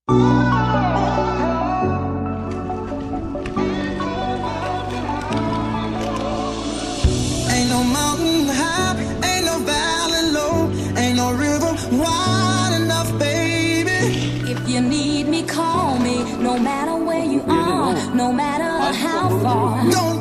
Ain't no mountain high, ain't no valley low, ain't no river wide enough, baby. If you need me, call me. No matter where you are, no matter how far. Don't